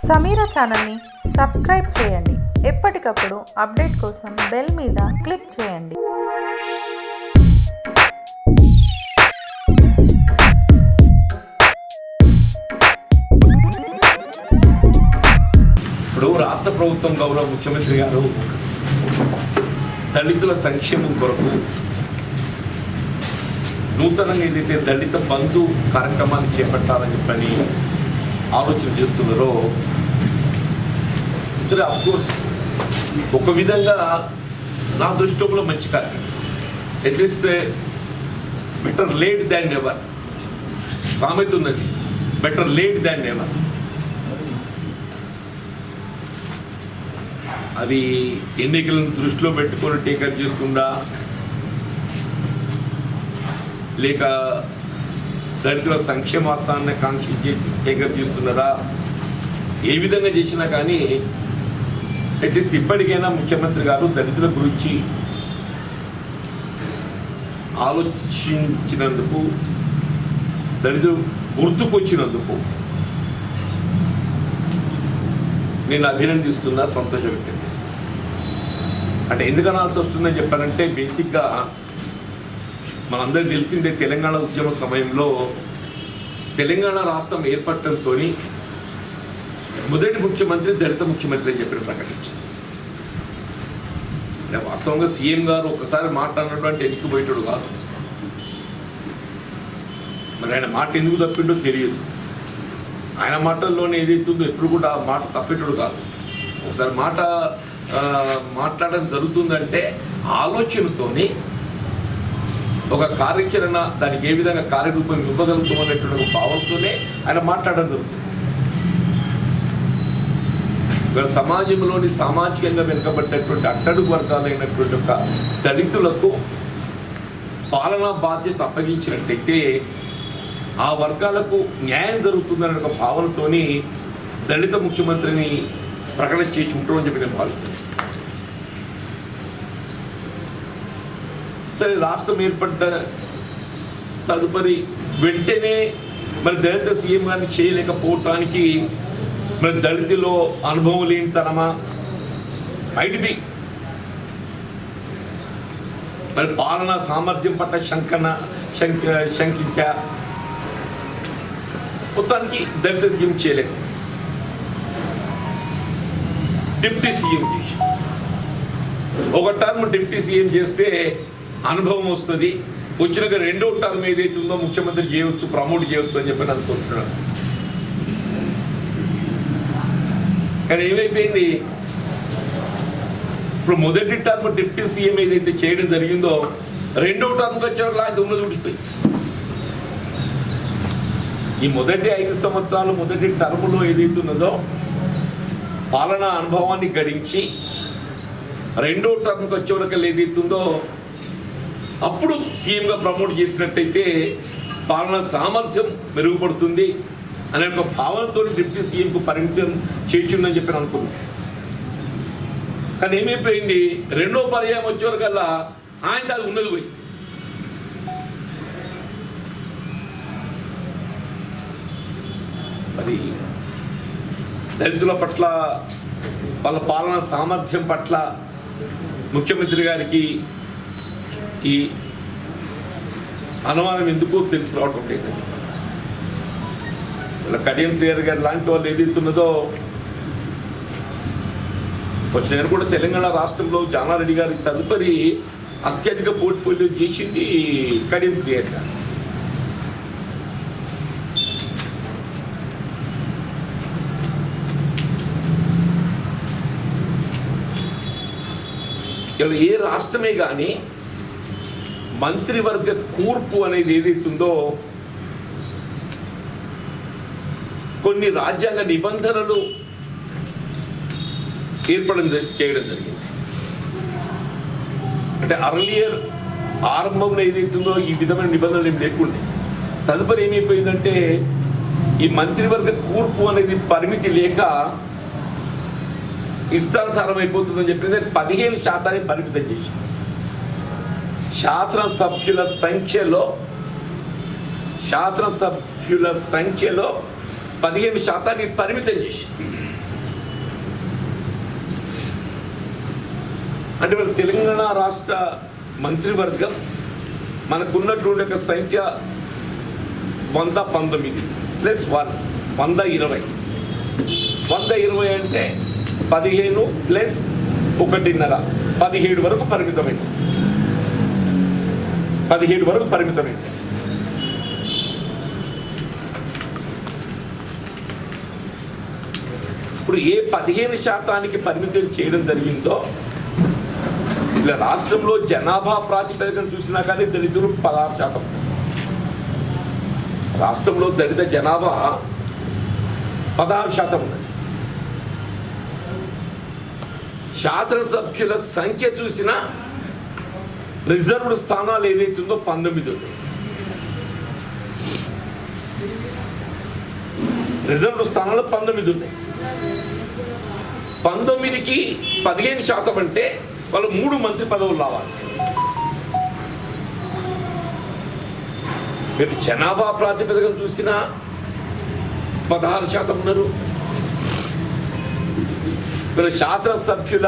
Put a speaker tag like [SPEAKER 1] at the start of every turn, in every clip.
[SPEAKER 1] సమీరా ఛానల్ని సబ్స్క్రైబ్ చేయండి. ఎప్పటికప్పుడు అప్డేట్ కోసం బెల్ మీద క్లిక్ చేయండి.
[SPEAKER 2] ఇప్పుడు రాష్ట్ర ప్రభుత్వం గౌరవ ముఖ్యమంత్రి గారు దళితుల సంక్షేమం కొరకు నూతనంగా ఏదైతే దళిత బంధు కార్యక్రమాన్ని చేపట్టాలని చెప్పని ఆలోచన చేస్తున్నారో, సరే అఫ్కోర్స్ ఒక విధంగా నా దృష్టిలో మంచి కార్యక్రమం. At least better late than never సామెత ఉన్నది, బెటర్ లేట్ దాన్ నెవర్. అది ఎన్నికలను దృష్టిలో పెట్టుకొని టేకప్ చేస్తుందా, లేక దళితుల సంక్షేమార్థాన్ని కాంక్షించి టేకప్ చేస్తున్నారా, ఏ విధంగా చేసినా కానీ అట్లీస్ట్ ఇప్పటికైనా ముఖ్యమంత్రి గారు దళితుల గురించి ఆలోచించినందుకు, దళితులు గుర్తుకొచ్చినందుకు నేను అభినందిస్తున్నా, సంతోషం వ్యక్తం చేస్తున్నా. అంటే ఎందుకు అనాల్సి వస్తుందని చెప్పారంటే, బేసిక్గా మనందరికీ తెలిసిందే, తెలంగాణ ఉద్యమ సమయంలో తెలంగాణ రాష్ట్రం ఏర్పడటంతో మొదటి ముఖ్యమంత్రి దళిత ముఖ్యమంత్రి అని చెప్పి ప్రకటించారు. అంటే వాస్తవంగా సీఎం గారు ఒకసారి మాట్లాడినటువంటి ఎన్నికపోయేటాడు కాదు. మరి ఆయన మాట ఎందుకు తప్పిండో తెలియదు. ఆయన మాటల్లోనే ఏదైతుందో ఎప్పుడు కూడా ఆ మాట తప్పేటాడు కాదు. ఒకసారి మాట్లాడడం జరుగుతుందంటే ఆలోచనతోని ఒక కార్యాచరణ, దానికి ఏ విధంగా కార్యరూపం ఇవ్వగలుగుతాం అనేటువంటి ఒక భావంతోనే ఆయన మాట్లాడడం జరుగుతుంది. ఇవాళ సమాజంలోని సామాజికంగా వెనుకబడ్డటువంటి అట్టడుగు వర్గాలైనటువంటి ఒక దళితులకు పాలనా బాధ్యత అప్పగించినట్టయితే ఆ వర్గాలకు న్యాయం జరుగుతుందనే ఒక భావనతోని దళిత ముఖ్యమంత్రిని ప్రకటన చేసి ఉంటారని చెప్పి నేను భావిస్తాను. సరే, రాష్ట్రం ఏర్పడ్డ తదుపరి వెంటనే మరి దళిత సీఎం గారిని చేయలేకపోవటానికి మరి దళితులో అనుభవం లేనితనమా, ఐడిబి మరి పాలనా సామర్థ్యం పట్ల శంకించా, మొత్తానికి దళిత సీఎం చేయలేక డిప్యూటీ సీఎం చేసి, ఒక టర్మ్ డిప్యూటీ సీఎం చేస్తే అనుభవం వస్తుంది, వచ్చినాక రెండో టర్మ్ ఏదైతుందో ముఖ్యమంత్రి చేయవచ్చు, ప్రమోట్ చేయవచ్చు అని చెప్పి అనుకుంటున్నాను. కానీ ఏమైపోయింది, ఇప్పుడు మొదటి టర్మ్ డిప్యూటీ సీఎం ఏదైతే చేయడం జరిగిందో రెండో టర్మ్కి వచ్చేవాళ్ళ దుమ్ములు ఊడిపోయింది. ఈ మొదటి 5 సంవత్సరాలు మొదటి టర్ములో ఏదైతున్నదో పాలనా అనుభవాన్ని గడించి రెండో టర్మ్కి వచ్చేవరకు ఏదైతుందో అప్పుడు సీఎంగా ప్రమోట్ చేసినట్టయితే పాలనా సామర్థ్యం మెరుగుపడుతుంది అనే ఒక భావనతో డిప్యూటీ సీఎంకు పరిమితం చేసిందని చెప్పి అనుకున్నాను. కానీ ఏమైపోయింది, రెండో పర్యాయం వచ్చేవరకల్లా ఆయన అది ఉన్నది పోయి. అది దళితుల పట్ల, వాళ్ళ పాలనా సామర్థ్యం పట్ల ముఖ్యమంత్రి గారికి ఈ అనుమానం ఎందుకో తెలిసి రావటం లేదండి. ఇలా కడియం శ్రీహరి గారు లాంటి వాళ్ళు ఏదైతున్నదో, వచ్చిన కూడా తెలంగాణ రాష్ట్రంలో జానారెడ్డి గారి తదుపరి అత్యధిక పోర్ట్ఫోలియో చేసింది కడియం శ్రీహరి గారు. ఇలా ఏ రాష్ట్రమే కానీ మంత్రివర్గ కూర్పు అనేది ఏదైతుందో కొన్ని రాజ్యాంగ నిబంధనలు చేయడం జరిగింది. అంటే అర్లియర్ ఆరంభంలో ఏదైతుందో ఈ విధమైన నిబంధనలు ఏమి లేకుండే, తదుపరి ఏమైపోయిందంటే ఈ మంత్రివర్గ కూర్పు అనేది పరిమితి లేక ఇష్టానుసారం అయిపోతుందని చెప్పింది. 15% పరిమితం చేసింది. శాసనసభ్యుల సంఖ్యలో 15% పరిమితం చేసి అంటే మన తెలంగాణ రాష్ట్ర మంత్రివర్గం మనకున్నటువంటి ఒక సంఖ్య 119 ప్లస్ 120. 120 అంటే 15 ప్లస్ 1.5 17 వరకు పరిమితమైంది. 17 వరకు పరిమితమైంది. ఇప్పుడు ఏ 15% పరిమితం చేయడం జరిగిందో, ఇలా రాష్ట్రంలో జనాభా ప్రాతిపదికన చూసినా కానీ దళితులు 16%. రాష్ట్రంలో దళిత జనాభా 16% ఉన్నది. శాసనసభ్యుల సంఖ్య చూసినా రిజర్వ్డ్ స్థానాలు ఏదైతుందో 19 ఉంది. రిజర్వ్డ్ స్థానాలు 19 ఉన్నాయి. 19కి 15% అంటే వాళ్ళు 3 మంత్రి పదవులు రావాలి. మీరు జనాభా ప్రాతిపదికన చూసినా 16% ఉన్నారు. వీళ్ళ శాసనసభ్యుల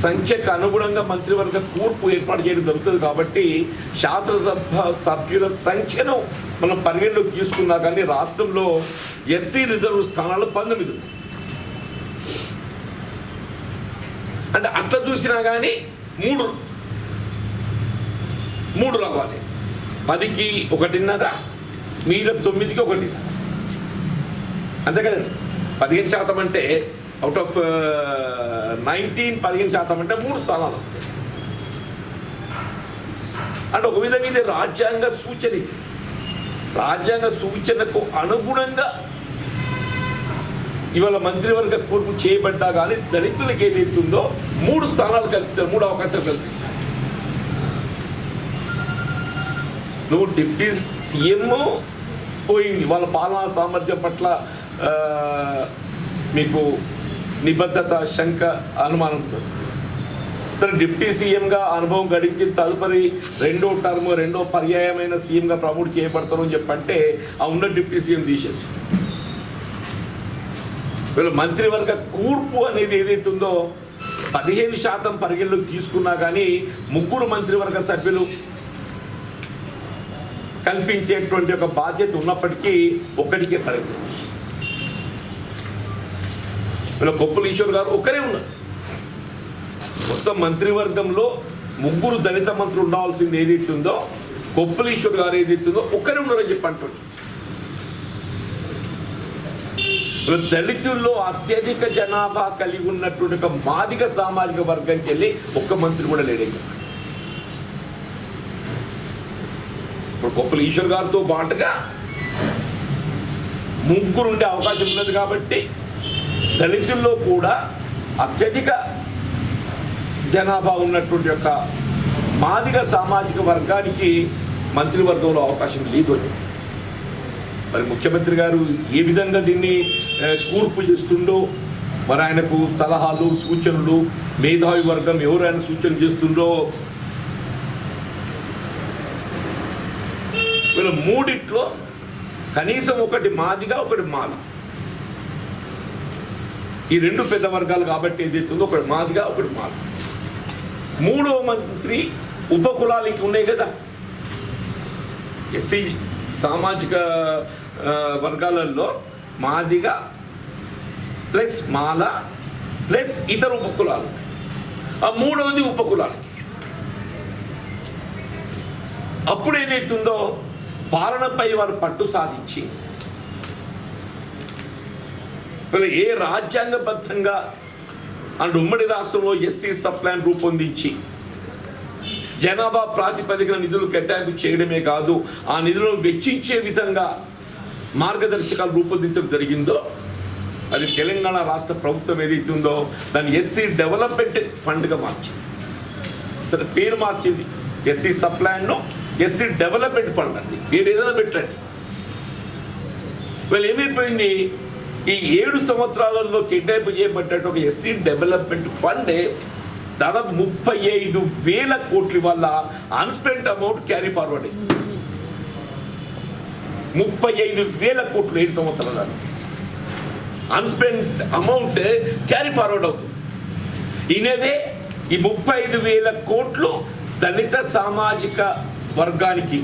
[SPEAKER 2] సంఖ్యకు అనుగుణంగా మంత్రివర్గ కూర్పు ఏర్పాటు చేయడం జరుగుతుంది. కాబట్టి శాసనసభ సభ్యుల సంఖ్యను మనం పరిగణలోకి తీసుకున్నా కానీ రాష్ట్రంలో ఎస్సీ రిజర్వ్ స్థానాలు 19. అంటే అట్లా చూసినా కానీ 3 రావాలి. 10కి 1.5, మీద 9కి 1.5. అంతే కదండి. 15% అంటే అవుట్ ఆఫ్ 19 15% అంటే 3 స్థానాలు వస్తాయి. అంటే ఒక విధంగా ఇది రాజ్యాంగ సూచన. రాజ్యాంగ సూచనకు అనుగుణంగా ఇవాళ మంత్రివర్గ కూర్పు చేయబడ్డా కానీ దళితులకు ఏదైతుందో 3 స్థానాలు కల్పిస్తారు, 3 అవకాశాలు కల్పించారు. నువ్వు డిప్యూటీ సీఎం పోయింది, వాళ్ళ పాలనా సామర్థ్యం పట్ల మీకు నిబద్ధత, శంక, అనుమానం. సరే, డిప్యూటీ సీఎంగా అనుభవం గడించి తదుపరి రెండో పర్యాయమైన సీఎంగా ప్రమోట్ చేయబడతారు అని చెప్పంటే ఆ ఉన్న డిప్యూటీ సీఎం తీసేసి వీళ్ళు మంత్రివర్గ కూర్పు అనేది ఏదైతుందో 15% పరిగణలోకి తీసుకున్నా కానీ 3 మంత్రివర్గ సభ్యులు కల్పించేటువంటి ఒక బాధ్యత ఉన్నప్పటికీ 1కే పరిమితం. వీళ్ళ కొప్పుల ఈశ్వర్ గారు ఒక్కరే ఉన్నారు. మొత్తం మంత్రివర్గంలో 3 దళిత మంత్రులు ఉండాల్సింది ఏదైతుందో కొప్పుల ఈశ్వర్ గారు ఏదైతుందో ఒక్కరే ఉన్నారని చెప్పి అంటుంది. దళితుల్లో అత్యధిక జనాభా కలిగి ఉన్నటువంటి ఒక మాదిగ సామాజిక వర్గానికి వెళ్ళి ఒక్క మంత్రి కూడా లేడే. ఇప్పుడు కొప్పుల ఈశ్వర్ గారితో పాటుగా 3 ఉండే అవకాశం ఉన్నది. కాబట్టి దళితుల్లో కూడా అత్యధిక జనాభా ఉన్నటువంటి యొక్క మాదిగ సామాజిక వర్గానికి మంత్రివర్గంలో అవకాశం లేదు. మరి ముఖ్యమంత్రి గారు ఏ విధంగా దీన్ని కూర్పు చేస్తుండో, మరి ఆయనకు సలహాలు, సూచనలు, మేధావి వర్గం ఎవరైనా సూచనలు చేస్తుండో, వీళ్ళ 3 కనీసం ఒకటి మాదిగా, ఒకటి మాల, ఈ 2 పెద్ద వర్గాలు కాబట్టి ఏదైతుందో ఒకటి మాదిగా, ఒకటి మాల. 3వ మంత్రి ఉపకులాలకి ఉన్నాయి కదా. ఎస్సీ సామాజిక వర్గాలలో మాదిగా ప్లస్ మాల ప్లస్ ఇతర ఉపకులాలు. ఆ 3వది ఉపకులాలకి. అప్పుడు ఏదైతుందో పాలనపై వారు పట్టు సాధించి ఏ రాజ్యాంగబద్ధంగా అండ్ ఉమ్మడి రాష్ట్రంలో ఎస్సీ సబ్ ప్లాన్ రూపొందించి జనాభా ప్రాతిపదికన నిధులు కేటాయింపు చేయడమే కాదు, ఆ నిధులను వెచ్చించే విధంగా మార్గదర్శకాలు రూపొందించడం జరిగిందో, అది తెలంగాణ రాష్ట్ర ప్రభుత్వం ఏదైతుందో దాన్ని ఎస్సీ డెవలప్మెంట్ ఫండ్గా మార్చింది. సరే, పేరు మార్చింది. ఎస్సీ సబ్ ప్లాన్ను ఎస్సీ డెవలప్మెంట్ ఫండ్ అండి. మీరు ఏదైనా పెట్టండి. వీళ్ళు ఏమైపోయింది, ఈ 7 సంవత్సరాలలో కేటాయింపు చేయబడ్డట్టు ఒక ఎస్సీ డెవలప్మెంట్ ఫండే దాదాపు 35,000 కోట్ల వల్ల అన్స్పెంట్ అమౌంట్ క్యారీ ఫార్వర్డ్ అయింది. 35,000 కోట్లు 7 సంవత్సరాలు అన్స్పెంట్ అమౌంట్ క్యారీ ఫార్వర్డ్ అవుతుంది. ఇనేవే ఈ 35,000 కోట్లు దళిత సామాజిక వర్గానికి,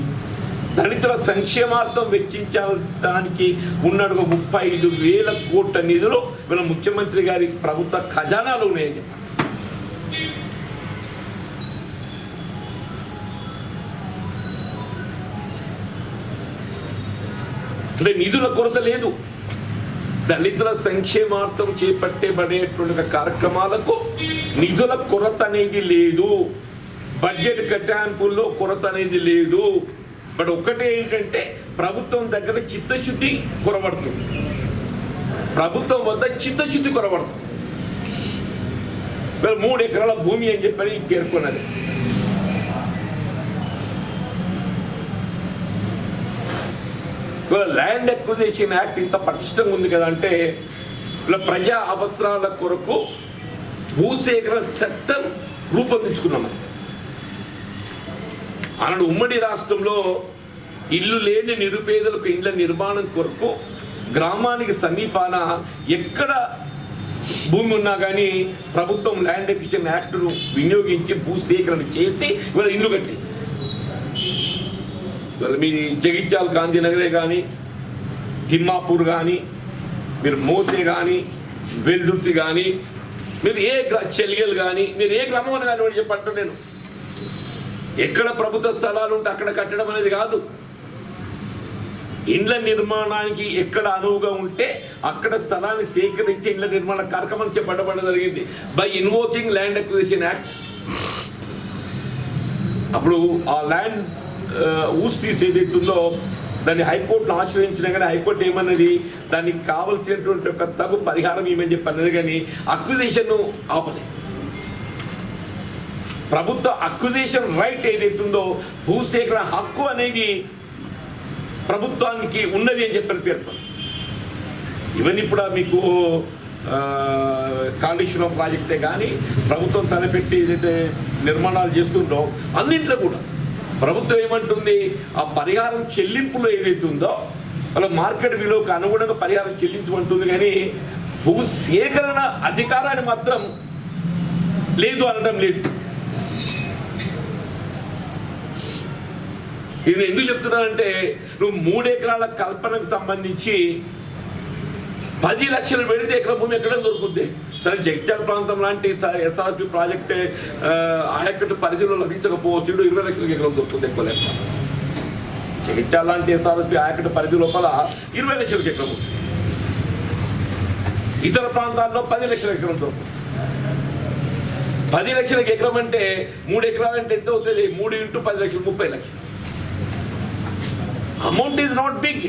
[SPEAKER 2] దళితుల సంక్షేమార్థం వెచ్చించడానికి ఉన్నాడు. 35,000 కోట్ల నిధులు వీళ్ళ ముఖ్యమంత్రి గారి ప్రభుత్వ ఖజానాలో ఉన్నాయని చెప్పారు. అంటే నిధుల కొరత లేదు. దళితుల సంక్షేమార్థం చేపట్టబడేటువంటి కార్యక్రమాలకు నిధుల కొరత అనేది లేదు. బడ్జెట్ కేటాయింపుల్లో కొరత అనేది లేదు. బట్ ఒక్కటే ఏంటంటే ప్రభుత్వం దగ్గర చిత్తశుద్ధి కొరబడుతుంది. ప్రభుత్వం వద్ద చిత్తశుద్ధి కొరబడుతుంది. 3 ఎకరాల భూమి అని చెప్పని పేర్కొన్నది. ల్యాండ్ అక్విజిషన్ యాక్ట్ ఇంత పటిష్టంగా ఉంది కదా అంటే ప్రజా అవసరాల కొరకు భూసేకరణ చట్టం రూపొందించుకున్నాం. ఆనాడు ఉమ్మడి రాష్ట్రంలో ఇల్లు లేని నిరుపేదలకు ఇళ్ల నిర్మాణం కొరకు గ్రామానికి సమీపాన ఎక్కడ భూమి ఉన్నా కానీ ప్రభుత్వం ల్యాండ్ అక్విజిషన్ యాక్ట్ను వినియోగించి భూసేకరణ చేసి ఇవాళ ఇల్లు కట్టి, మీ జగిత్యాల గాంధీనగరే కానీ, తిమ్మాపూర్ కానీ, మీరు మోతే కానీ, వెల్దుర్తి కానీ, మీరు చెలియలు కానీ, మీరు ఏ గ్రామం అని కానీ చెప్పంటాను నేను. ఎక్కడ ప్రభుత్వ స్థలాలు ఉంటే అక్కడ కట్టడం అనేది కాదు. ఇండ్ల నిర్మాణానికి ఎక్కడ అనువుగా ఉంటే అక్కడ స్థలాన్ని సేకరించి ఇండ్ల నిర్మాణ కార్యక్రమం చేపట్టబడడం జరిగింది by invoking land acquisition act. అప్పుడు ఆ ల్యాండ్ ఊసి తీసి ఏదైతుందో దాన్ని హైకోర్టును ఆశ్రయించినా కానీ హైకోర్టు ఏమన్నది, దానికి కావలసినటువంటి ఒక తగు పరిహారం ఏమని చెప్పి అన్నది. కానీ అక్విజిషన్ ఆపలేదు. ప్రభుత్వ అక్విజిషన్ రైట్ ఏదైతుందో భూసేకరణ హక్కు అనేది ప్రభుత్వానికి ఉన్నది అని చెప్పని పేర్కొంది. ఇవన్నీ ఇప్పుడు మీకు కాళేశ్వరం ప్రాజెక్టే కానీ ప్రభుత్వం తలపెట్టి ఏదైతే నిర్మాణాలు చేస్తుందో అన్నింట్లో కూడా ప్రభుత్వం ఏమంటుంది, ఆ పరిహారం చెల్లింపులో ఏదైతుందో వాళ్ళ మార్కెట్ విలువకు అనుగుణంగా పరిహారం చెల్లించమంటుంది. కానీ భూసేకరణ అధికారాన్ని మాత్రం లేదు అనడం లేదు. ఇది ఎందుకు చెప్తున్నానంటే, నువ్వు 3 ఎకరాల కల్పనకు సంబంధించి 10 లక్షలు పెడితే ఎకరం భూమి ఎక్కడ దొరుకుతుంది? సరే, జగిత్యాల ప్రాంతం లాంటి ఎస్ఆర్పి ప్రాజెక్ట్ ఆయకట్టు పరిధిలో లభించకపోవచ్చు, 20 లక్షలకు ఎకరం దొరుకుతుంది. ఎక్కువ లెక్క జగిత్యాల లాంటి ఎస్ఆర్పి ఆయకట్టు పరిధి లోపల 20 లక్షలకు ఎకరం ఉంది. ఇతర ప్రాంతాల్లో 10 లక్షల ఎకరం దొరుకుతుంది. 10 లక్షలకు ఎకరం అంటే 3 ఎకరాలు అంటే ఎంత అవుతుంది? 3 × 10 లక్షలు 30 లక్షలు. Amount is not big.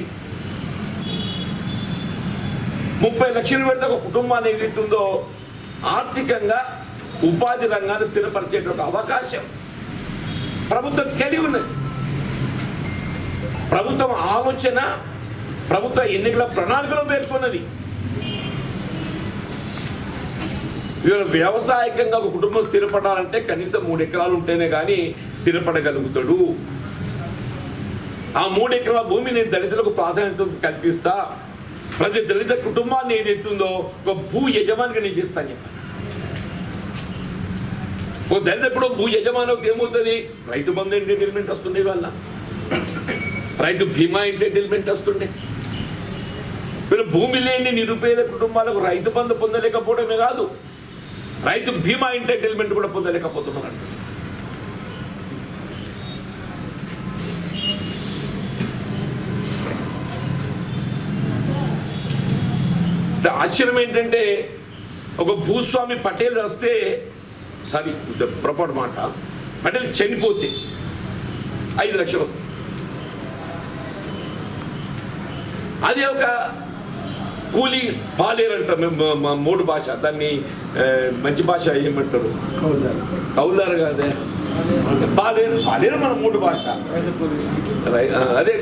[SPEAKER 2] 30 లక్షలు పెడితే ఒక కుటుంబాన్ని ఏదైతుందో ఆర్థికంగా ఉపాధి రంగాన్ని స్థిరపరిచేటువంటి అవకాశం ప్రభుత్వం కలిగి ఉన్నది. ప్రభుత్వం ఆలోచన ప్రభుత్వ ఎన్నికల ప్రణాళికలో పేర్కొన్నది. ఇవాళ వ్యవసాయకంగా ఒక కుటుంబం స్థిరపడాలంటే కనీసం 3 ఎకరాలు ఉంటేనే కానీ స్థిరపడగలుగుతాడు. ఆ 3 ఎకరాల భూమిని దళితులకు ప్రాధాన్యత కల్పిస్తా, ప్రతి దళిత కుటుంబాన్ని ఏదైతుందో ఒక భూ యజమానిగా నేను చేస్తాను చెప్పాను. ఒక దళిత ఇప్పుడు భూ యజమానికి ఏమవుతుంది? రైతు బంధు ఎంటర్టైన్మెంట్ వస్తుండే, వాళ్ళ రైతు బీమా ఎంటర్టైన్మెంట్ వస్తుండే. వీళ్ళు భూమి లేని నిరుపేద కుటుంబాలకు రైతు బంధు పొందలేకపోవడమే కాదు, రైతు బీమా ఎంటర్టైన్మెంట్ కూడా పొందలేకపోతున్నారు. ఆశ్చర్యం ఏంటంటే, ఒక భూస్వామి పటేల్ వస్తే, సారీ పొరపాటు మాట, పటేల్ చనిపోతే 5 లక్షలు వస్తుంది. అదే ఒక కూలీ పాలేరు అంటారు మేము మూడు భాష, దాన్ని మంచి భాష ఏమంటారు? కౌలారు కాదే, పాలేరు. పాలేరు మన మూడు భాష. అదే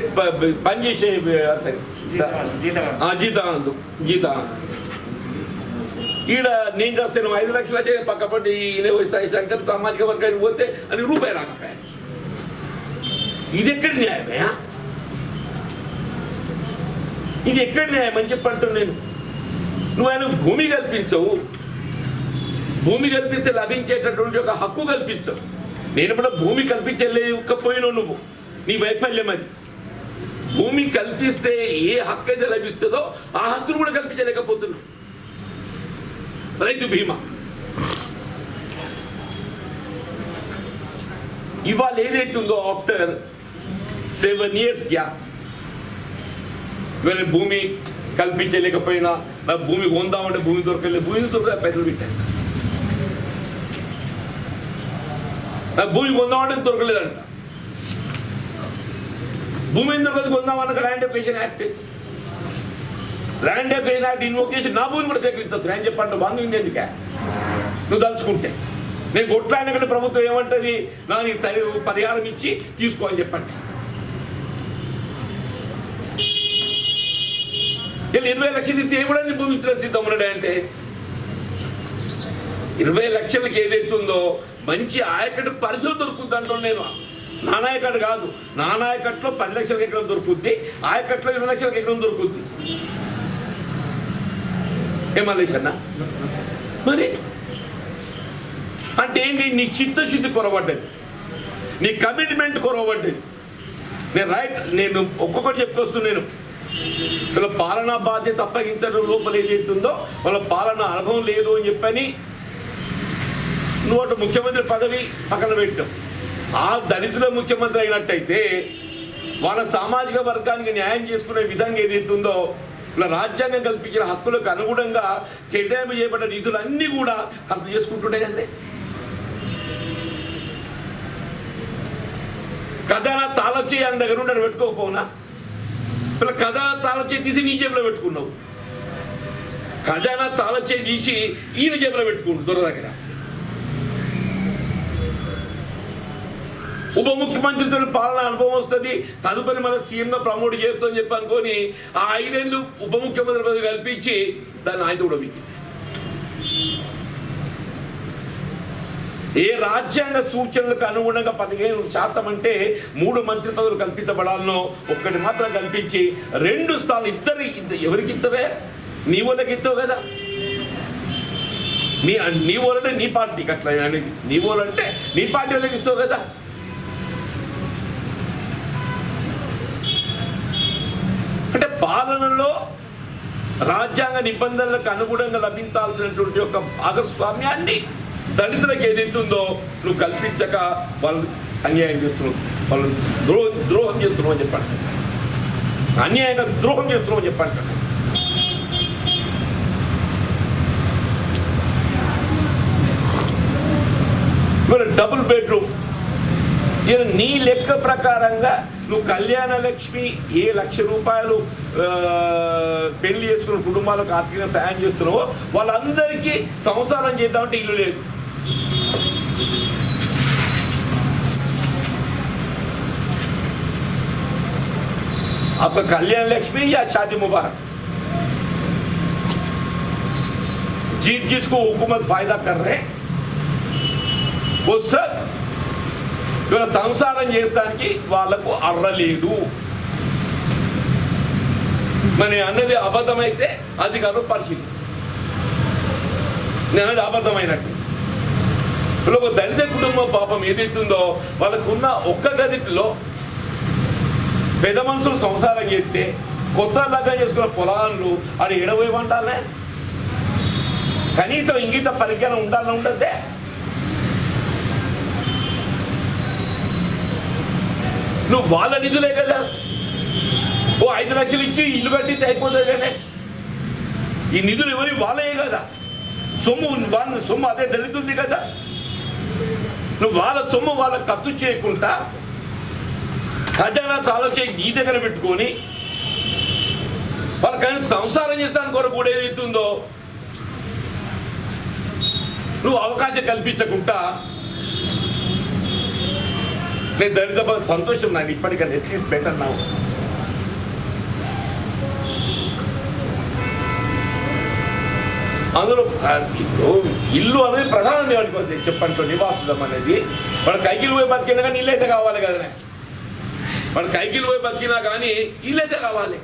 [SPEAKER 2] పనిచేసే జీతా ఈడ నేను చేస్తే 5 లక్షలు అయితే పక్కపడి శంకర్ సామాజిక వర్గానికి పోతే అని రూపాయి రాకపోయా. ఇది ఎక్కడి న్యాయమయ్యా? ఇది ఎక్కడి న్యాయం అని చెప్పంటాను నేను. నువ్వు ఆయన భూమి కల్పించవు, భూమి కల్పిస్తే లభించేటటువంటి ఒక హక్కు కల్పించవు. నేను కూడా భూమి కల్పించలేకపోయినావు, నువ్వు నీ వైఫల్యం అది. భూమి కల్పిస్తే ఏ హక్కు అయితే లభిస్తుందో ఆ హక్కును కూడా కల్పించలేకపోతున్నావు. రైతు బీమా ఇవాళ ఏదైతుందో ఆఫ్టర్ 7 years గ్యాప్, ఇవాళ భూమి కల్పించలేకపోయినా, నాకు భూమి కొందామంటే భూమి దొరకలేదు, భూమి దొరకలే పైసలు పెట్టాను. నాకు భూమి కొందామంటే దొరకలేదంట. భూమి ఎందుకు కొందామన్న land acquisition act, land acquisition act invocation నా భూమి కూడా సేకరించవచ్చు. నేను చెప్పండి బాగుంది ఎందుకే నువ్వు తలుచుకుంటే. నేను కొట్లాడిన కంటే ప్రభుత్వం ఏమంటది, నాకు పరిహారం ఇచ్చి తీసుకో అని చెప్పండి. 20 లక్షలు ఇస్తే ఏమన్నా భూమి ఇచ్చిన సిద్ధమన్నాడు అంటే 20 లక్షలకి ఏదైతుందో మంచి ఆయకట్టు పరిస్థితులు దొరుకుతుంది అంటున్నాను నేను. నానాయకట్టు కాదు, నానాయకట్లో 10 లక్షలకు ఎకరం దొరుకుద్ది, ఆయకట్లో 20 లక్షలకు ఎకరం దొరుకుద్ది. ఏమలేసన్న మరి అంటే ఏంటి, నీ చిత్తశుద్ధి కొరబడ్డది, నీ కమిట్మెంట్ కొరబడ్డది. నేను ఒక్కొక్కటి చెప్పుకొస్తున్నాను. వీళ్ళ పాలనా బాధ్యత అప్పగించడం లోపల ఏదైతుందో వాళ్ళ పాలన అనుభవం లేదు అని చెప్పని నువ్వు అటు ముఖ్యమంత్రి పదవి పక్కన పెట్టావు. ఆ దళితుల ముఖ్యమంత్రి అయినట్టయితే వాళ్ళ సామాజిక వర్గానికి న్యాయం చేసుకునే విధంగా ఏదైతుందో ఇలా రాజ్యాంగం కల్పించిన హక్కులకు అనుగుణంగా కేటాయింపు చేయబడ్డ నిధులన్నీ కూడా ఖర్చు చేసుకుంటుండే కదండి. ఖజానా తాళొచ్చి ఆయన దగ్గర ఉండి పెట్టుకోకపోనా, ఇలా ఖజానా తాళొచ్చే తీసి నీ జేబులో పెట్టుకున్నావు, ఖజానా తాళొచ్చే తీసి ఈయన జేబులో పెట్టుకుంటు దొర దగ్గర. ఉప ముఖ్యమంత్రితో పాలన అనుభవం వస్తుంది, తదుపరి మన సీఎంగా ప్రమోట్ చేస్తామని చెప్పి అనుకొని ఆ 5 ఏళ్ళు ఉప ముఖ్యమంత్రి పదవి కల్పించి దాన్ని ఆయన కూడా మీకు ఏ రాజ్యాంగ సూచనలకు అనుగుణంగా 15% అంటే 3 మంత్రి పదవులు కల్పించబడాలనో ఒక్కటి మాత్రం కల్పించి 2 స్థానాలు ఎవరికి ఇస్తావే, నీ వాళ్ళకి ఇస్తావు కదా. నీ వాళ్ళంటే నీ పార్టీకి అట్లా అనేది, నీ వాళ్ళంటే నీ పార్టీ వాళ్ళకి ఇస్తావు కదా. అంటే పాలనలో రాజ్యాంగ నిబంధనలకు అనుగుణంగా లభించాల్సినటువంటి ఒక భాగస్వామ్యాన్ని దళితులకు ఏదైతుందో నువ్వు కల్పించక వాళ్ళు అన్యాయం చేస్తున్నావు, వాళ్ళు ద్రోహం చేస్తున్నావు అని చెప్పండి, అన్యాయంగా ద్రోహం చేస్తున్నావు అని చెప్పండి. మరి డబుల్ బెడ్రూమ్ ఇది నీ లెక్క ప్రకారంగా నువ్వు కళ్యాణ లక్ష్మి ఏ 1,00,000 రూపాయలు పెళ్లి చేసుకున్న కుటుంబాలకు ఆర్థికంగా సాయం చేస్తున్నావో వాళ్ళందరికీ సంసారం చేద్దామంటే ఇల్లు లేదు. आपका कल्याण लक्ष्मी या शादी मुबारक, जिसको हुकूमत फायदा कर रहे वो सब సంసారం చేస్తానికి వాళ్ళకు అర్హత లేదు. మరి అన్నది అబద్ధమైతే అధికారులు పరిశీలి, నేను అనేది అబద్ధమైనట్టు. ఒక దళిత కుటుంబం పాపం ఏదైతుందో వాళ్ళకున్న ఒక్క గదిలో పెద్ద మనుషులు సంసారం చేస్తే కొత్త లగ్నం చేసుకున్న పొలాలు అది ఎడవేయమంటానే, కనీసం ఇంగిత పరిజ్ఞానం ఉండాలని ఉండదే. నువ్వు వాళ్ళ నిధులే కదా, ఓ 5 లక్షలు ఇచ్చి ఇల్లు కట్టితే అయిపోతుంది కానీ ఈ నిధులు ఎవరి వాళ్ళే కదా, సొమ్ము అదే దళితుంది కదా. నువ్వు వాళ్ళ సొమ్ము వాళ్ళకి ఖర్చు చేయకుండా ఖజానా తాళొచ్చే నీ దగ్గర పెట్టుకొని వాళ్ళకి సంసారం చేస్తానికి కొరకు కూడా ఏదైతుందో నువ్వు అవకాశం కల్పించకుండా నేను దళిత సంతోషం, నాకు ఇప్పటికన్నా అట్లీస్ట్ బెటర్ నా అందులో ఇల్లు అనేది ప్రధానం అనుకోండి చెప్పండి. నివాసం అనేది వాడు కైకిలు పోయి బతికినా కానీ ఇల్లు అయితే కావాలి కదా, వాడు కైకిలు పోయి బతికినా కానీ ఇల్లు అయితే కావాలి.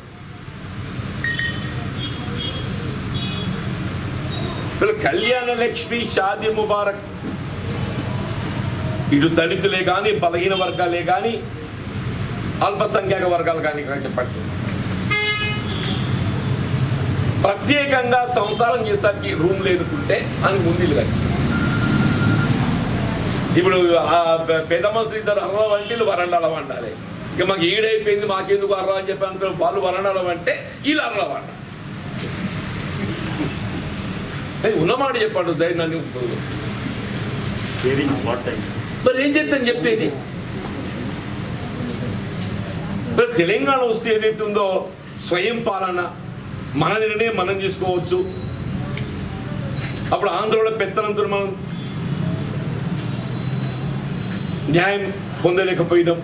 [SPEAKER 2] కళ్యాణ లక్ష్మి, షాదీ ముబారక్ ఇటు దళితులే కానీ, బలహీన వర్గాలే కానీ, అల్పసంఖ్యాక వర్గాలు కానీ చెప్పండి, ప్రత్యేకంగా సంసారం చేస్తానికి రూమ్ లేనుకుంటే అని ముందు కానీ ఇప్పుడు పెద్ద మనుషులు ఇద్దరు అర్ర వంటిలు వరండాల వండాలి. ఇక మాకు ఈడైపోయింది మాకెందుకు అర్ర అని చెప్పి అనుకో వాళ్ళు వరండాల అంటే వీళ్ళు అర్ర వండ ఉన్నమాట చెప్పాడు ధైర్యాన్ని. మరి ఏం చెప్తాను చెప్పేది? తెలంగాణ వస్తే ఏదైతుందో స్వయం పాలన, మన నిర్ణయం మనం చేసుకోవచ్చు. అప్పుడు ఆంధ్రలో పెత్తనంతో మనం న్యాయం పొందలేకపోయినాం.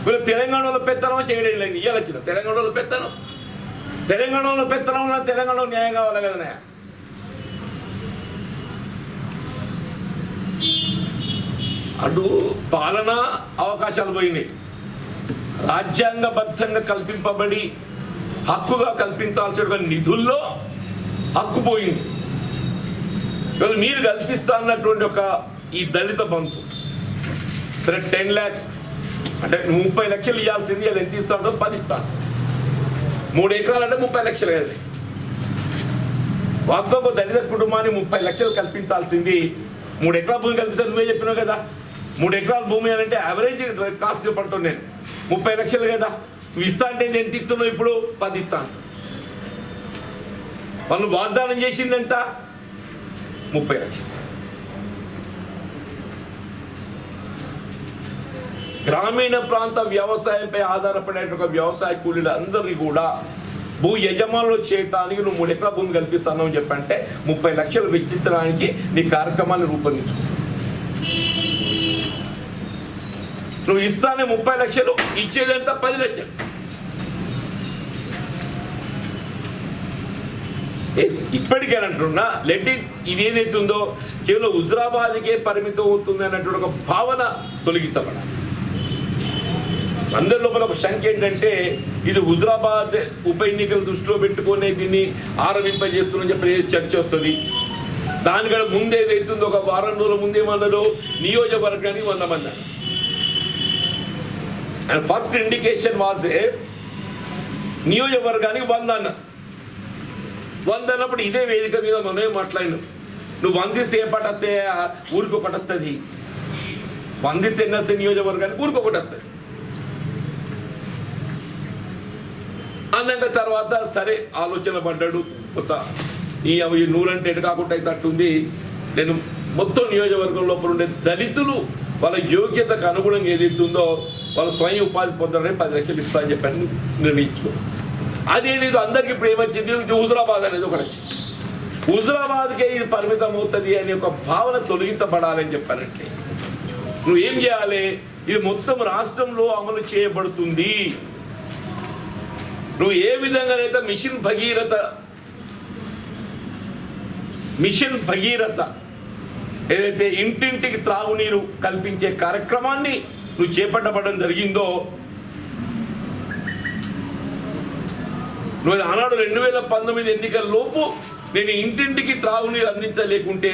[SPEAKER 2] వీళ్ళు తెలంగాణలో పెత్తనం చేయడం లేదు. ఇవాళ వచ్చిన తెలంగాణలో పెత్తనం తెలంగాణలో న్యాయం కావాలి కదా. అటు పాలన అవకాశాలు పోయినాయి. రాజ్యాంగబద్ధంగా కల్పింపబడి హక్కుగా కల్పించాల్సిన నిధుల్లో హక్కు పోయింది. మీరు కల్పిస్తా అన్నటువంటి ఒక ఈ దళిత బంధు 10 lakhs అంటే 30 లక్షలు ఇవ్వాల్సింది అది ఎంత ఇస్తాడో 10 ఇస్తాడు. 3 ఎకరాలు అంటే 30 లక్షలు కదా. వాస్తవ దళిత కుటుంబాన్ని 30 లక్షలు కల్పించాల్సింది 3 ఎకరాల భూమి కల్పిస్తే నువ్వే చెప్పినావు కదా. 3 ఎకరాల భూమి అని అంటే యావరేజ్ కాస్ట్ చెప్పంటాను నేను 30 లక్షలు కదా. నువ్వు ఇస్తా అంటే ఎంత ఇస్తున్నావు? ఇప్పుడు 10 ఇస్తాను. వాళ్ళు వాగ్దానం చేసింది ఎంత? 30 లక్షలు. గ్రామీణ ప్రాంత వ్యవసాయంపై ఆధారపడే ఒక వ్యవసాయ కూలీలు అందరినీ కూడా భూ యజమానులు చేయటానికి నువ్వు 3 ఎకరాల భూమి కల్పిస్తాను అని చెప్పంటే 30 లక్షలు వెచ్చించడానికి నీ కార్యక్రమాన్ని రూపొందించు. నువ్వు ఇస్తానే 30 లక్షలు, ఇచ్చేదంతా 10 లక్షలు. ఇప్పటికేనంటున్నా లెట్ ఇట్ ఇది ఏదైతుందో కేవలం హుజురాబాద్కే పరిమితం అవుతుంది అన్నటువంటి ఒక భావన తొలగించబడాలి. అందరి లోపల ఒక శంక ఏంటంటే ఇది హుజురాబాద్ ఉప ఎన్నికలు దృష్టిలో పెట్టుకునే దీన్ని ఆరంభింపజేస్తుందని చెప్పి చర్చ వస్తుంది. దానికంటే ముందు ఏదైతుందో ఒక వారం రోజుల ముందేమన్నారు నియోజకవర్గానికి 100 మంది. అండ్ ఫస్ట్ ఇండికేషన్ వాజ్ నియోజకవర్గానికి 100 అన్నారు. 100 అన్నప్పుడు ఇదే వేదిక మీద మనమే మాట్లాడినాం. నువ్వు 100 ఇస్తే ఏ పట్టస్తే ఊరికి ఒకటి వస్తుంది. 100 ఇస్తే ఎన్ని వస్తాయి నియోజకవర్గానికి? ఊరికి ఒకటి వస్తుంది అన్నాక తర్వాత సరే ఆలోచన పడ్డాడు. కొత్త ఈ నూరంటే ఎటు కాకుండా అయితే అట్టుంది. నేను మొత్తం నియోజకవర్గం లోపల ఉండే దళితులు వాళ్ళ యోగ్యతకు అనుగుణంగా ఏదైతుందో వాళ్ళు స్వయం ఉపాధి పొందడానికి 10 లక్షలు ఇస్తా అని చెప్పని నిర్ణయించుకో. అదేదో అందరికి ఇప్పుడు ఏమొచ్చింది? హుజురాబాద్ అనేది ఒకటి వచ్చింది. హుజురాబాద్కే ఇది పరిమితం అవుతుంది అనే ఒక భావన తొలగించబడాలని చెప్పారంటే నువ్వేం చేయాలి? ఇది మొత్తం రాష్ట్రంలో అమలు చేయబడుతుంది. నువ్వు ఏ విధంగానైతే మిషన్ భగీరథ ఏదైతే ఇంటింటికి త్రాగునీరు కల్పించే కార్యక్రమాన్ని నువ్వు చేపట్టబడడం జరిగిందో, నువ్వు ఆనాడు 2019 ఎన్నికల లోపు నేను ఇంటింటికి త్రాగునీరు అందించలేకుంటే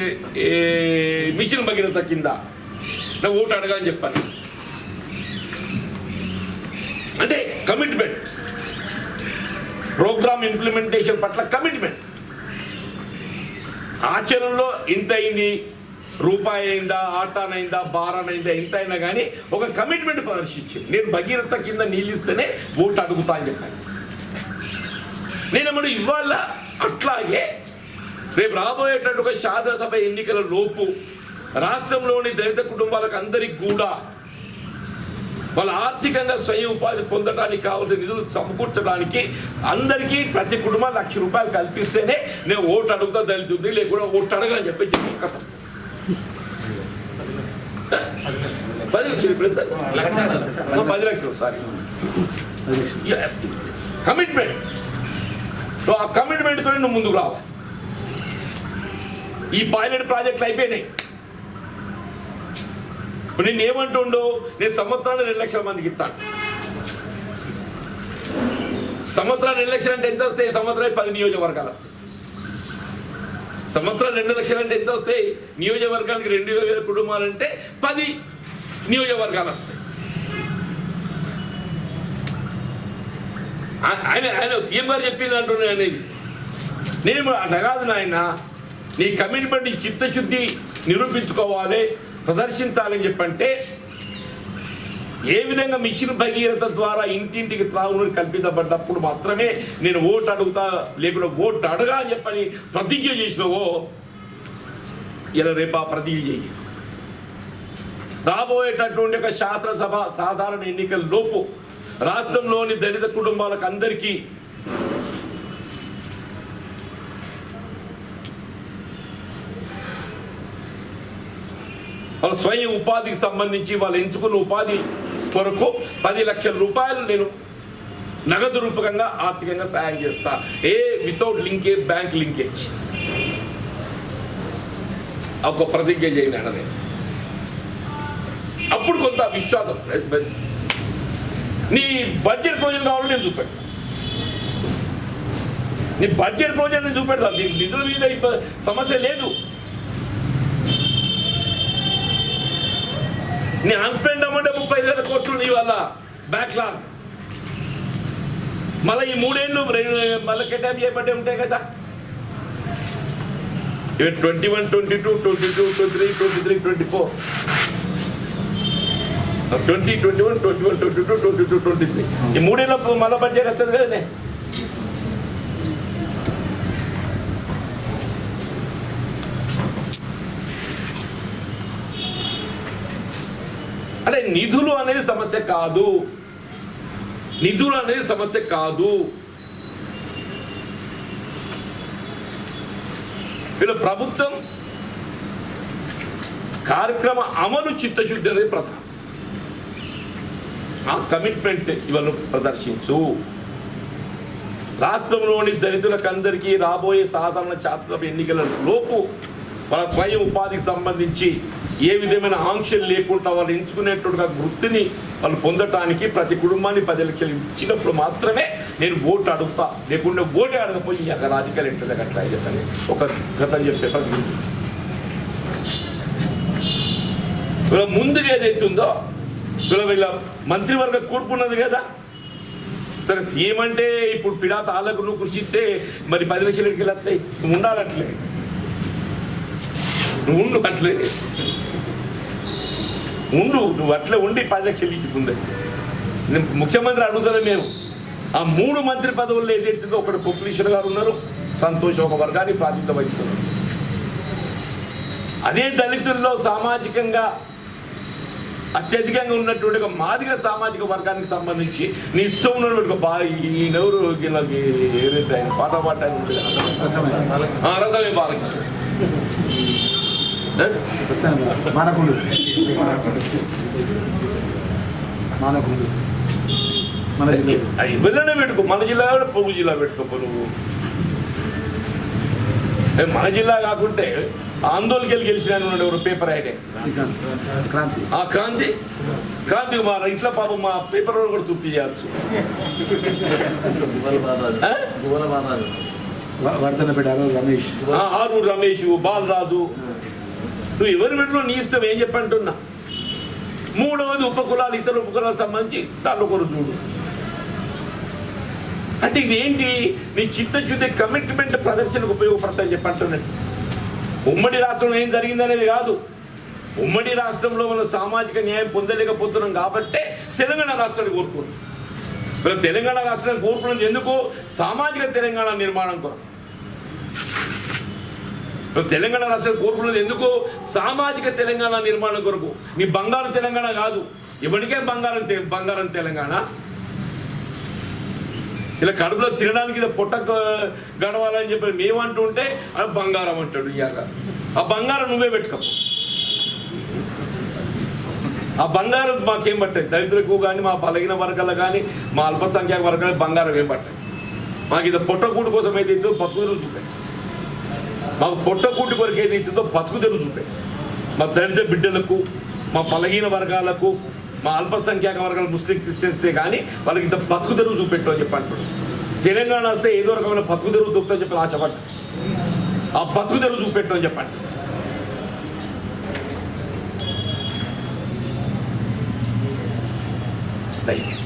[SPEAKER 2] మిషన్ భగీరథ కింద నా ఓటు అడగాలని చెప్పాను. అంటే కమిట్మెంట్, ప్రోగ్రామ్ ఇంప్లిమెంటేషన్ పట్ల కమిట్మెంట్. ఆచరణలో ఇంత అయింది, రూపాయి అయిందా, ఆటానైందా, బారానైందా, ఎంత అయినా కానీ ఒక కమిట్మెంట్ ప్రదర్శించి నేను భగీరథ కింద నీళ్ళిస్తేనే ఓటు అడుగుతా అని చెప్పాను. నేనేమన్నా ఇవాళ అట్లాగే రేపు రాబోయేటట్టు ఒక శాసనసభ ఎన్నికల లోపు రాష్ట్రంలోని దళిత కుటుంబాలకు అందరికి కూడా వాళ్ళ ఆర్థికంగా స్వయం ఉపాధి పొందడానికి కావాల్సిన నిధులు సమకూర్చడానికి అందరికీ ప్రతి కుటుంబం 1,00,000 రూపాయలు కల్పిస్తేనే నేను ఓటు అడుగుతా దళితుంది, లేకుండా ఓటు అడగని చెప్పి కథ. 10 లక్షలు ఇప్పుడు 10 లక్షలు సారీ కమిట్మెంట్. ఆ కమిట్మెంట్తో నువ్వు ముందుకు రావాలి. ఈ పైలట్ ప్రాజెక్టులు అయిపోయినాయి. ఇప్పుడు నేను ఏమంటుండో నేను సంవత్సరానికి 2 లక్షల మందికి ఇస్తాను. సంవత్సరానికి 2 లక్షలు అంటే ఎంత వస్తాయి? సంవత్సరానికి 10 నియోజకవర్గాలు. సంవత్సరం 2 లక్షలు అంటే ఎంత వస్తాయి? నియోజకవర్గానికి 2,000 కుటుంబాలంటే 10 నియోజకవర్గాలు వస్తాయి. ఆయన సీఎం గారు చెప్పింది అంటున్నాను అనేది. నేను అట్లా కాదు నాయన, నీ కమిట్మెంట్, నీ చిత్తశుద్ధి నిరూపించుకోవాలి, ప్రదర్శించాలని చెప్పంటే ఏ విధంగా మిషన్ భగీరథ ద్వారా ఇంటింటికి త్రాగునీరు కల్పించబడ్డప్పుడు మాత్రమే నేను ఓటు అడుగుతా, లేకుండా ఓటు అడగా అని చెప్పని ప్రతిజ్ఞ చేసినవో ఇలా రేపు ఆ ప్రతిజ్ఞ చేయి. రాబోయేటటువంటి ఒక శాసనసభ సాధారణ ఎన్నికల లోపు రాష్ట్రంలోని దళిత కుటుంబాలకు అందరికీ వాళ్ళ స్వయం ఉపాధికి సంబంధించి వాళ్ళు ఎంచుకున్న ఉపాధి కొరకు 10 లక్షల రూపాయలు నేను నగదు రూపకంగా ఆర్థికంగా సహాయం చేస్తా, వితౌట్ లింకేజ్, బ్యాంక్ లింకేజ్. ఒక ప్రతిజ్ఞ చేయండి అన్నది. అప్పుడు కొంత విశ్వాసం. నీ బడ్జెట్ ప్రయోజనం కావాలని నేను చూపెడతా, నీ బడ్జెట్ ప్రయోజనం నేను చూపెడతా. నిధుల మీద సమస్య లేదు. నీ అన్స్పెండ్ అమౌంట్ 30,000 కోట్లు నీ వల్ల బ్యాక్లాగ్. మళ్ళీ ఈ 3 ఏళ్ళు మళ్ళీ కేటాయింపు చేయబట్టే ఉంటాయి కదా. 21, 22, 22, 23, 23, 24, 20, 21, 21, 22, 22, 23 ఈ 3 ఏళ్ళ మళ్ళీ బడ్జెట్ వస్తుంది కదనే. అంటే నిధులు అనేది సమస్య కాదు, నిధులు అనేది సమస్య కాదు. వీళ్ళ ప్రభుత్వం కార్యక్రమ అమలు చిత్తశుద్ధి అనేది ప్రధానం. ఆ కమిట్మెంట్ ఇవాళ ప్రదర్శించు. రాష్ట్రంలోని దళితులకు అందరికీ రాబోయే సాధారణ శాసనసభ ఎన్నికల లోపు వాళ్ళ స్వయం ఉపాధికి సంబంధించి ఏ విధమైన ఆంక్షలు లేకుండా వాళ్ళు ఎంచుకునేట్టుగా వృత్తిని వాళ్ళు పొందటానికి ప్రతి కుటుంబాన్ని 10 లక్షలు ఇచ్చినప్పుడు మాత్రమే నేను ఓటు అడుగుతా, లేకుండా ఓటే అడగపోయి అక్కడ రాజకీయాలు ఏంటో అట్లా చెప్పని ఒక గతం చెప్పే ప్రతి ముందుగా ఏదైతుందో వీళ్ళ మంత్రివర్గ కూర్పు ఉన్నది కదా. సరే సీఎం అంటే ఇప్పుడు పిడాత ఆళ్ళకు నువ్వు కృషి ఇస్తే మరి 10 లక్షలు ఎక్కడికి వస్తాయి? నువ్వు ఉండాలట్లే, నువ్వు ఉండు అట్లే ఉండు, నువ్వు అట్లే ఉండి 10 లక్షలు ఇచ్చుకుంది. నేను ముఖ్యమంత్రి అడుగుతాను. మేము ఆ 3 మంత్రి పదవుల్లో ఏదైతుందో ఒకటి పొప్యులేషన్ గారు ఉన్నారు, సంతోష్ ఒక వర్గాన్ని ప్రాతినిధ్యం వహిస్తున్నారు. అదే దళితుల్లో సామాజికంగా అత్యధికంగా ఉన్నటువంటి ఒక మాదిగ సామాజిక వర్గానికి సంబంధించి నీ ఇష్టం ఉన్నటువంటి ఈయనెవరు వీళ్ళకి ఏదైతే ఆయన పాట పాడటానికి రసమే బాలకృష్ణ వెళ్ళనే పెట్టుకో. మన జిల్లా కూడా పొరుగు జిల్లా పెట్టుకో నువ్వు. మన జిల్లా కాకుంటే ఆందోళనకి వెళ్ళి గెలిచిన ఎవరు పేపర్ ఆయనే క్రాంతి క్రాంతి మా ఇట్లా పాపం మా పేపర్ కూడా తృప్తి చేయచ్చు. ఆరూరు రమేష్, బాలరాజు, నువ్వు ఎవరి పెట్టినా నీ ఇష్టం. ఏం చెప్పంటున్నా. 3వది ఉపకులాలు, ఇతర ఉపకులాలకు సంబంధించి దాంట్లో కొరు చూడు. అంటే ఇదేంటి? నీ చిత్తశుద్ధి కమిట్మెంట్ ప్రదర్శనకు ఉపయోగపడతాయని చెప్పంటున్నాడు. ఉమ్మడి రాష్ట్రంలో ఏం జరిగింది అనేది కాదు. ఉమ్మడి రాష్ట్రంలో మన సామాజిక న్యాయం పొందలేకపోతున్నాం కాబట్టే తెలంగాణ రాష్ట్రాన్ని కోరుకున్నాం. మరి తెలంగాణ రాష్ట్రాన్ని కోరుకున్నది ఎందుకు? సామాజిక తెలంగాణ నిర్మాణం కొరకు. తెలంగాణ రాష్ట్రాన్ని కోరుకున్నది ఎందుకు? సామాజిక తెలంగాణ నిర్మాణం కొరకు. నీ బంగారు తెలంగాణ కాదు. ఎవరికే బంగారం తెలంగాణ. ఇలా కడుపులో తినడానికి పొట్ట గడవాలని చెప్పి మేమంటుంటే అది బంగారం అంటాడు. ఇయ్యాక ఆ బంగారం నువ్వే పెట్టుకో. ఆ బంగారం మాకేం పట్టాయి? దళితులకు కానీ, మా బలహీన వర్గాలకు కానీ, మా అల్పసంఖ్యాక వర్గాలకు బంగారం ఏం పట్టాయి? మాకు ఇది పొట్టకూటి కోసం అయితే ఇద్దో బతుకుదెరువు చూపాయి. మాకు పొట్టకూటి కొరకు ఏది ఇస్తుందో బతుకుదెరువు చూపాయి. మా దళిత బిడ్డలకు, మా బలహీన వర్గాలకు, మా అల్పసంఖ్యాక వర్గాల ముస్లిం క్రిస్టియన్సే కానీ వాళ్ళకి ఇంత బతుకుదెరువు చూపెట్టు అని చెప్పి అంటున్నాడు. తెలంగాణ వస్తే ఏదో రకమైన బతుకుదెరువు దొరుకుతుందని చెప్పి ఆశపడ్డా. ఆ బతుకుదెలు చూపెట్టమని చెప్పండి. Thank you.